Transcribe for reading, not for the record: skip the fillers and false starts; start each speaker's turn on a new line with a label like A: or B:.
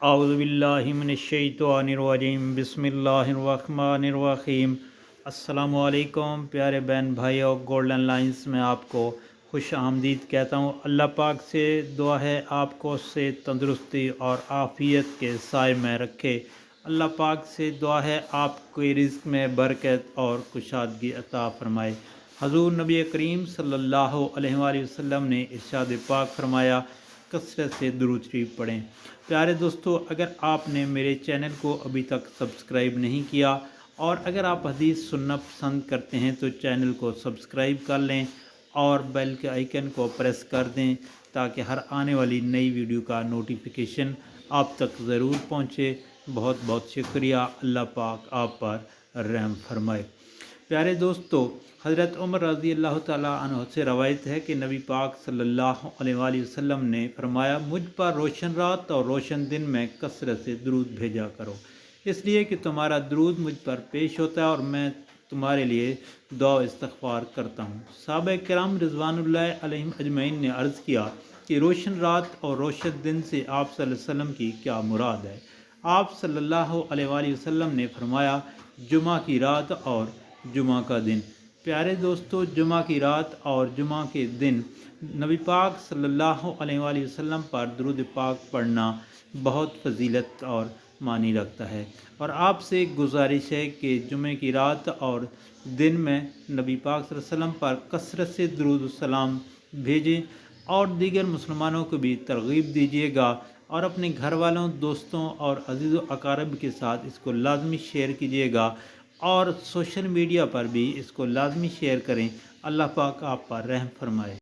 A: اعوذ باللہ من الشیطان الرجیم بسم اللہ الرحمن الرحیم۔ السلام علیکم پیارے بہن بھائیو، گولڈن لائنز میں آپ کو خوش آمدید کہتا ہوں۔ اللہ پاک سے دعا ہے آپ کو صحت، تندرستی اور عافیت کے سائے میں رکھے۔ اللہ پاک سے دعا ہے آپ کے رزق میں برکت اور کشادگی عطا فرمائے۔ حضور نبی کریم صلی اللہ علیہ وآلہ وسلم نے ارشاد پاک فرمایا، کثرت سے درود شریف پڑھیں۔ پیارے دوستو، اگر آپ نے میرے چینل کو ابھی تک سبسکرائب نہیں کیا اور اگر آپ حدیث سننا پسند کرتے ہیں تو چینل کو سبسکرائب کر لیں اور بیل کے آئیکن کو پریس کر دیں تاکہ ہر آنے والی نئی ویڈیو کا نوٹیفیکیشن آپ تک ضرور پہنچے۔ بہت بہت شکریہ۔ اللہ پاک آپ پر رحم فرمائے۔ پیارے دوستو، حضرت عمر رضی اللہ تعالیٰ عنہ سے روایت ہے کہ نبی پاک صلی اللہ علیہ وآلہ وسلم نے فرمایا، مجھ پر روشن رات اور روشن دن میں کثرت سے درود بھیجا کرو، اس لیے کہ تمہارا درود مجھ پر پیش ہوتا ہے اور میں تمہارے لیے دعا و استغفار کرتا ہوں۔ صحابہ کرام رضوان اللہ علیہم اجمعین نے عرض کیا کہ روشن رات اور روشن دن سے آپ صلی اللہ علیہ وسلم کی کیا مراد ہے؟ آپ صلی اللہ علیہ وآلہ وسلم نے فرمایا، جمعہ کی رات اور جمعہ کا دن۔ پیارے دوستو، جمعہ کی رات اور جمعہ کے دن نبی پاک صلی اللہ علیہ وآلہ وسلم پر درود پاک پڑھنا بہت فضیلت اور معنی رکھتا ہے، اور آپ سے گزارش ہے کہ جمعہ کی رات اور دن میں نبی پاک صلی اللہ علیہ وسلم پر کثرت سے درود السلام بھیجیں اور دیگر مسلمانوں کو بھی ترغیب دیجیے گا، اور اپنے گھر والوں، دوستوں اور عزیز و اقارب کے ساتھ اس کو لازمی شیئر کیجیے گا اور سوشل میڈیا پر بھی اس کو لازمی شیئر کریں۔ اللہ پاک آپ پر رحم فرمائے۔